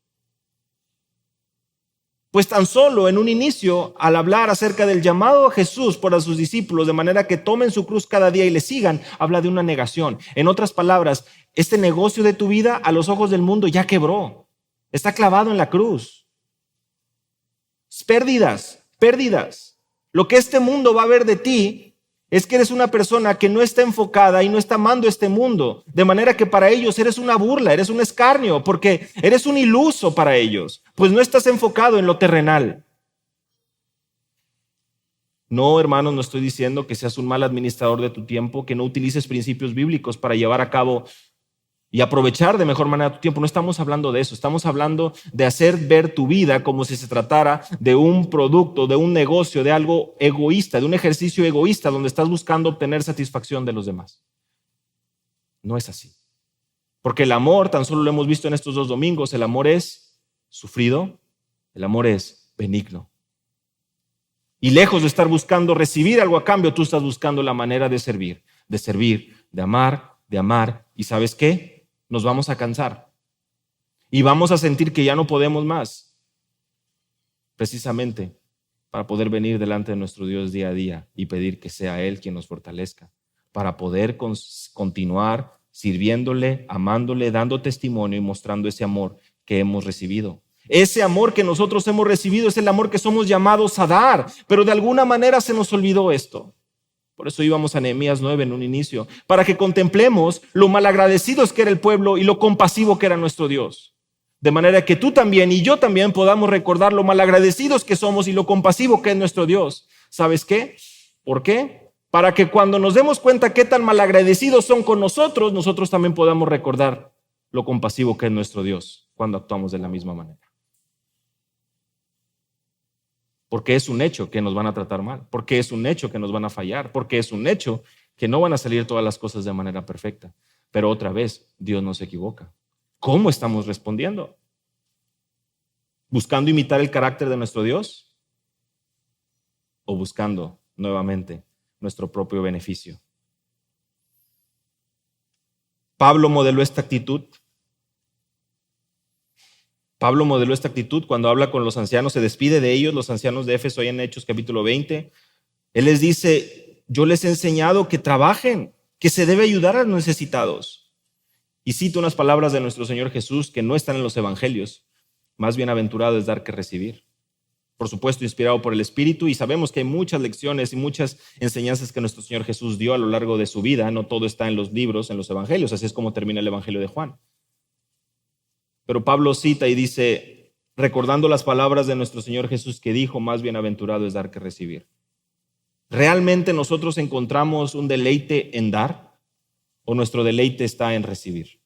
Pues tan solo en un inicio, al hablar acerca del llamado a Jesús por sus discípulos, de manera que tomen su cruz cada día y le sigan, habla de una negación. En otras palabras, este negocio de tu vida a los ojos del mundo ya quebró. Está clavado en la cruz. Pérdidas. Lo que este mundo va a ver de ti es que eres una persona que no está enfocada y no está amando este mundo, de manera que para ellos eres una burla, eres un escarnio, porque eres un iluso para ellos, pues no estás enfocado en lo terrenal. No, hermanos, no estoy diciendo que seas un mal administrador de tu tiempo, que no utilices principios bíblicos para llevar a cabo y aprovechar de mejor manera tu tiempo. No estamos hablando de eso, estamos hablando de hacer ver tu vida como si se tratara de un producto, de un negocio, de algo egoísta, de un ejercicio egoísta donde estás buscando obtener satisfacción de los demás. No es así. Porque el amor, tan solo lo hemos visto en estos 2 domingos, el amor es sufrido, el amor es benigno. Y lejos de estar buscando recibir algo a cambio, tú estás buscando la manera de servir, de amar. ¿Y sabes qué? Nos vamos a cansar y vamos a sentir que ya no podemos más, precisamente para poder venir delante de nuestro Dios día a día y pedir que sea Él quien nos fortalezca, para poder continuar sirviéndole, amándole, dando testimonio y mostrando ese amor que hemos recibido. Ese amor que nosotros hemos recibido es el amor que somos llamados a dar, pero de alguna manera se nos olvidó esto. Por eso íbamos a Nehemías 9 en un inicio, para que contemplemos lo malagradecidos que era el pueblo y lo compasivo que era nuestro Dios. De manera que tú también y yo también podamos recordar lo malagradecidos que somos y lo compasivo que es nuestro Dios. ¿Sabes qué? ¿Por qué? Para que cuando nos demos cuenta qué tan malagradecidos son con nosotros, nosotros también podamos recordar lo compasivo que es nuestro Dios cuando actuamos de la misma manera. Porque es un hecho que nos van a tratar mal, porque es un hecho que nos van a fallar, porque es un hecho que no van a salir todas las cosas de manera perfecta. Pero otra vez, Dios no se equivoca. ¿Cómo estamos respondiendo? ¿Buscando imitar el carácter de nuestro Dios? ¿O buscando nuevamente nuestro propio beneficio? Pablo modeló esta actitud. Cuando habla con los ancianos, se despide de ellos, los ancianos de Éfeso, ahí en Hechos capítulo 20. Él les dice, yo les he enseñado que trabajen, que se debe ayudar a los necesitados. Y cito unas palabras de nuestro Señor Jesús que no están en los evangelios. Más bienaventurado es dar que recibir. Por supuesto, inspirado por el Espíritu, y sabemos que hay muchas lecciones y muchas enseñanzas que nuestro Señor Jesús dio a lo largo de su vida. No todo está en los libros, en los evangelios. Así es como termina el evangelio de Juan. Pero Pablo cita y dice, recordando las palabras de nuestro Señor Jesús que dijo, más bienaventurado es dar que recibir. ¿Realmente nosotros encontramos un deleite en dar o nuestro deleite está en recibir?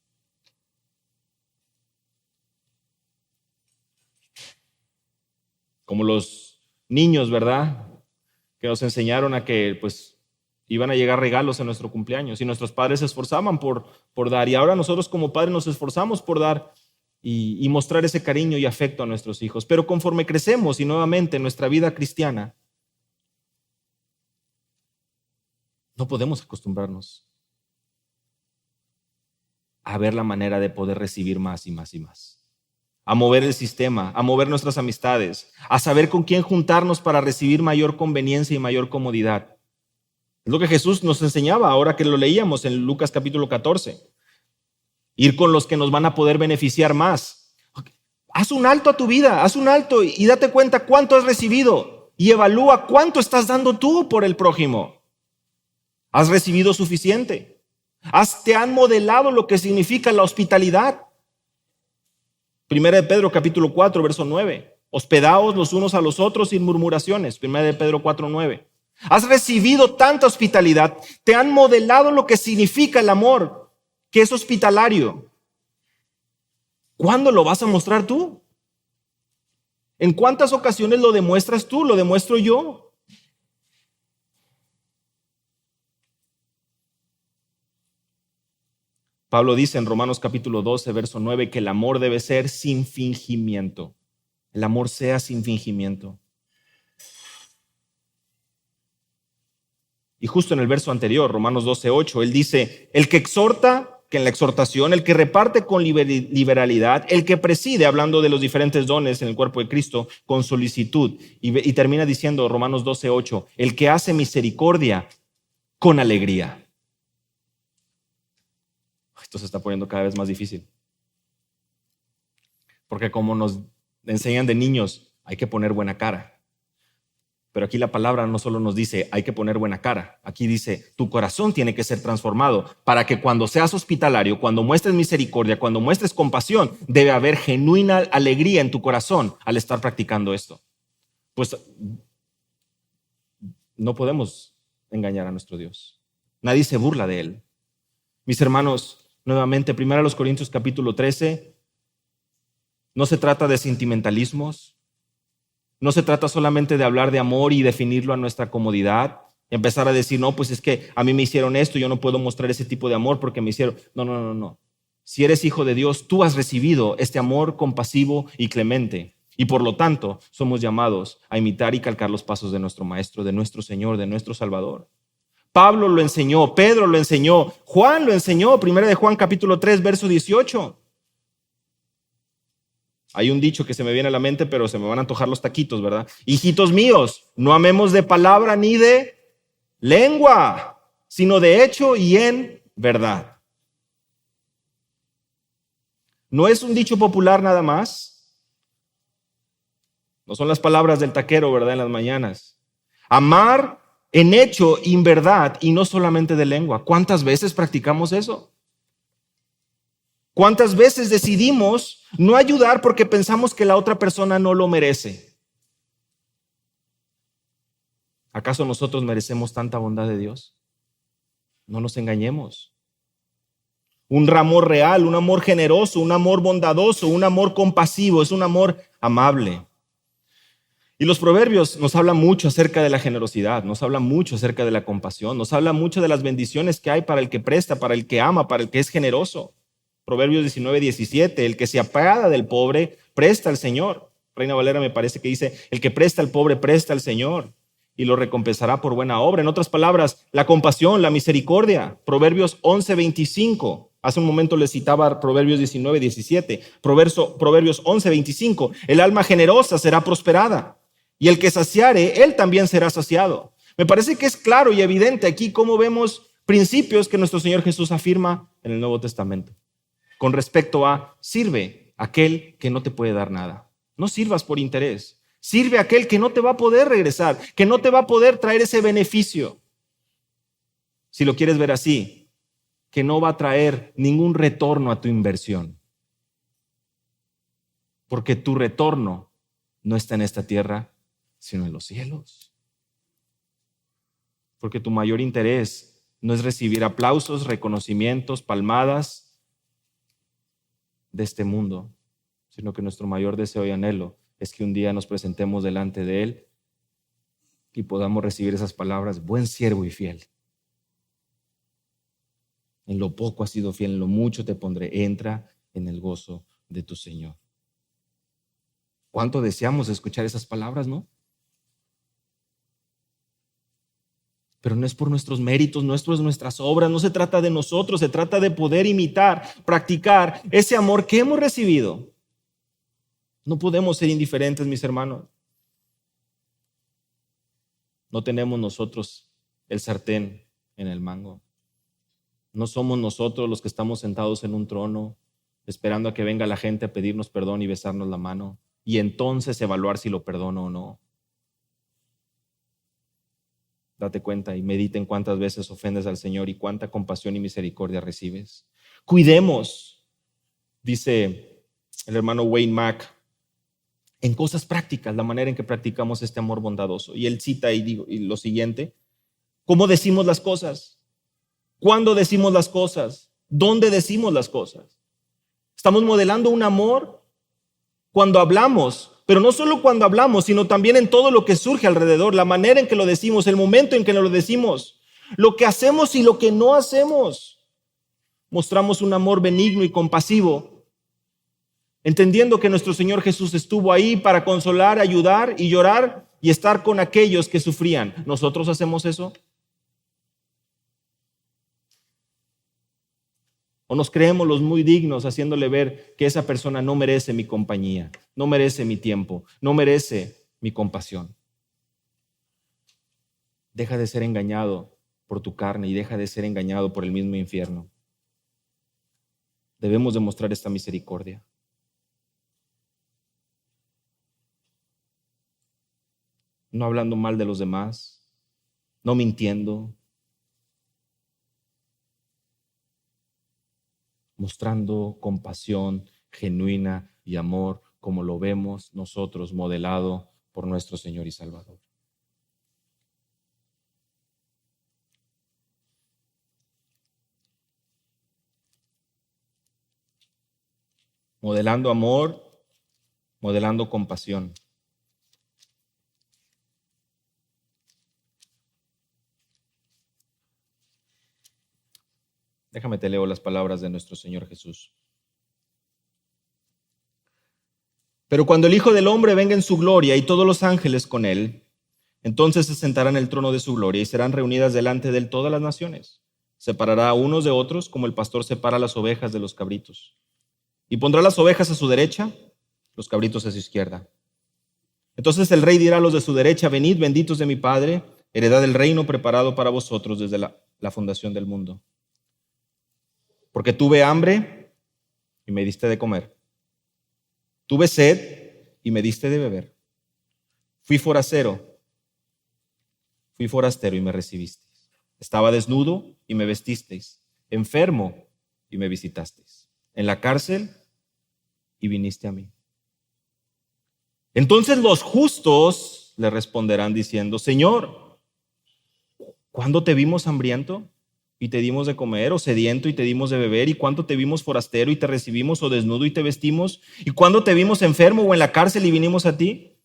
Como los niños, ¿verdad? Que nos enseñaron a que pues iban a llegar regalos en nuestro cumpleaños y nuestros padres se esforzaban por dar, y ahora nosotros como padres nos esforzamos por dar y mostrar ese cariño y afecto a nuestros hijos. Pero conforme crecemos y nuevamente en nuestra vida cristiana, no podemos acostumbrarnos a ver la manera de poder recibir más y más y más, a mover el sistema, a mover nuestras amistades, a saber con quién juntarnos para recibir mayor conveniencia y mayor comodidad. Es lo que Jesús nos enseñaba ahora que lo leíamos en Lucas capítulo 14. Ir con los que nos van a poder beneficiar más. Haz un alto a tu vida, haz un alto y date cuenta cuánto has recibido y evalúa cuánto estás dando tú por el prójimo. ¿Has recibido suficiente? ¿Te han modelado lo que significa la hospitalidad? Primera de Pedro capítulo 4, verso 9. Hospedaos los unos a los otros sin murmuraciones. Primera de Pedro 4, 9. Has recibido tanta hospitalidad, te han modelado lo que significa el amor, que es hospitalario. ¿Cuándo lo vas a mostrar tú? ¿En cuántas ocasiones lo demuestras tú? ¿Lo demuestro yo? Pablo dice en Romanos capítulo 12, verso 9, que el amor debe ser sin fingimiento. El amor sea sin fingimiento. Y justo en el verso anterior, Romanos 12, 8, él dice, el que exhorta, que en la exhortación, el que reparte con liberalidad, el que preside, hablando de los diferentes dones en el cuerpo de Cristo, con solicitud. Y termina diciendo Romanos 12, 8, el que hace misericordia con alegría. Esto se está poniendo cada vez más difícil. Porque como nos enseñan de niños, hay que poner buena cara. Pero aquí la palabra no solo nos dice hay que poner buena cara, aquí dice tu corazón tiene que ser transformado para que cuando seas hospitalario, cuando muestres misericordia, cuando muestres compasión, debe haber genuina alegría en tu corazón al estar practicando esto. Pues no podemos engañar a nuestro Dios. Nadie se burla de él. Mis hermanos, nuevamente, 1 Corintios capítulo 13, no se trata de sentimentalismos. No se trata solamente de hablar de amor y definirlo a nuestra comodidad. Empezar a decir, no, pues es que a mí me hicieron esto, yo no puedo mostrar ese tipo de amor porque me hicieron. No, no, no, no. Si eres hijo de Dios, tú has recibido este amor compasivo y clemente. Y por lo tanto, somos llamados a imitar y calcar los pasos de nuestro Maestro, de nuestro Señor, de nuestro Salvador. Pablo lo enseñó, Pedro lo enseñó, Juan lo enseñó, 1 de Juan capítulo 3, verso 18. Hay un dicho que se me viene a la mente, pero se me van a antojar los taquitos, ¿verdad? Hijitos míos, no amemos de palabra ni de lengua, sino de hecho y en verdad. No es un dicho popular nada más. No son las palabras del taquero, ¿verdad? En las mañanas. Amar en hecho y en verdad y no solamente de lengua. ¿Cuántas veces practicamos eso? ¿Cuántas veces decidimos no ayudar porque pensamos que la otra persona no lo merece? ¿Acaso nosotros merecemos tanta bondad de Dios? No nos engañemos. Un amor real, un amor generoso, un amor bondadoso, un amor compasivo, es un amor amable. Y los proverbios nos hablan mucho acerca de la generosidad, nos hablan mucho acerca de la compasión, nos hablan mucho de las bendiciones que hay para el que presta, para el que ama, para el que es generoso. Proverbios 19, 17, el que se apiada del pobre, presta al Señor. Reina Valera me parece que dice, el que presta al pobre, presta al Señor y lo recompensará por buena obra. En otras palabras, la compasión, la misericordia. Proverbios 11, 25. Hace un momento les citaba Proverbios 19, 17. Proverbios 11, 25. El alma generosa será prosperada y el que saciare, él también será saciado. Me parece que es claro y evidente aquí cómo vemos principios que nuestro Señor Jesús afirma en el Nuevo Testamento. Con respecto a sirve a aquel que no te puede dar nada. No sirvas por interés. Sirve a aquel que no te va a poder regresar, que no te va a poder traer ese beneficio. Si lo quieres ver así, que no va a traer ningún retorno a tu inversión. Porque tu retorno no está en esta tierra, sino en los cielos. porque tu mayor interés no es recibir aplausos, reconocimientos, palmadas de este mundo, sino que nuestro mayor deseo y anhelo es que un día nos presentemos delante de Él y podamos recibir esas palabras: buen siervo y fiel. En lo poco has sido fiel, en lo mucho te pondré. Entra en el gozo de tu Señor. ¿Cuánto deseamos escuchar esas palabras, no? Pero no es por nuestros méritos, no es por nuestras obras, no se trata de nosotros, se trata de poder imitar, practicar ese amor que hemos recibido. No podemos ser indiferentes, mis hermanos. No tenemos nosotros el sartén en el mango. No somos nosotros los que estamos sentados en un trono esperando a que venga la gente a pedirnos perdón y besarnos la mano y entonces evaluar si lo perdono o no. Date cuenta y medita en cuántas veces ofendes al Señor y cuánta compasión y misericordia recibes. Cuidemos, dice el hermano Wayne Mack, en cosas prácticas, la manera en que practicamos este amor bondadoso. Y él cita y lo siguiente: ¿cómo decimos las cosas? ¿Cuándo decimos las cosas? ¿Dónde decimos las cosas? Estamos modelando un amor cuando hablamos, pero no solo cuando hablamos, sino también en todo lo que surge alrededor, la manera en que lo decimos, el momento en que lo decimos, lo que hacemos y lo que no hacemos. Mostramos un amor benigno y compasivo, entendiendo que nuestro Señor Jesús estuvo ahí para consolar, ayudar y llorar y estar con aquellos que sufrían. ¿Nosotros hacemos eso? ¿O nos creemos los muy dignos haciéndole ver que esa persona no merece mi compañía, no merece mi tiempo, no merece mi compasión? Deja de ser engañado por tu carne y deja de ser engañado por el mismo infierno. Debemos demostrar esta misericordia. No hablando mal de los demás, no mintiendo, mostrando compasión genuina y amor como lo vemos nosotros modelado por nuestro Señor y Salvador. Modelando amor, modelando compasión. Déjame te leo las palabras de nuestro Señor Jesús. Pero cuando el Hijo del Hombre venga en su gloria y todos los ángeles con él, entonces se sentará en el trono de su gloria y serán reunidas delante de él todas las naciones. Separará a unos de otros como el pastor separa las ovejas de los cabritos. Y pondrá las ovejas a su derecha, los cabritos a su izquierda. Entonces el rey dirá a los de su derecha: venid, benditos de mi Padre, heredad del reino preparado para vosotros desde la fundación del mundo. Porque tuve hambre y me diste de comer. Tuve sed y me diste de beber. Fui forastero y me recibisteis. Estaba desnudo y me vestisteis. Enfermo y me visitasteis. En la cárcel y viniste a mí. Entonces los justos le responderán diciendo: Señor, ¿cuándo te vimos hambriento y te dimos de comer, o sediento y te dimos de beber? ¿Y cuándo te vimos forastero y te recibimos, o desnudo y te vestimos? ¿Y cuándo te vimos enfermo o en la cárcel y vinimos a ti?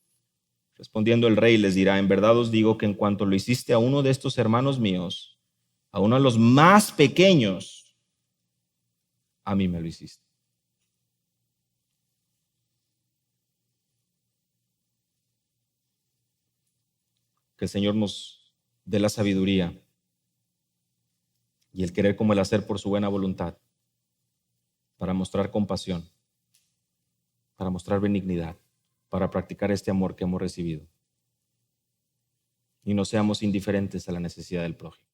Respondiendo el rey les dirá: en verdad os digo que en cuanto lo hiciste a uno de estos hermanos míos, a uno de los más pequeños, a mí me lo hiciste. Que el Señor nos dé la sabiduría y el querer como el hacer por su buena voluntad, para mostrar compasión, para mostrar benignidad, para practicar este amor que hemos recibido. Y no seamos indiferentes a la necesidad del prójimo.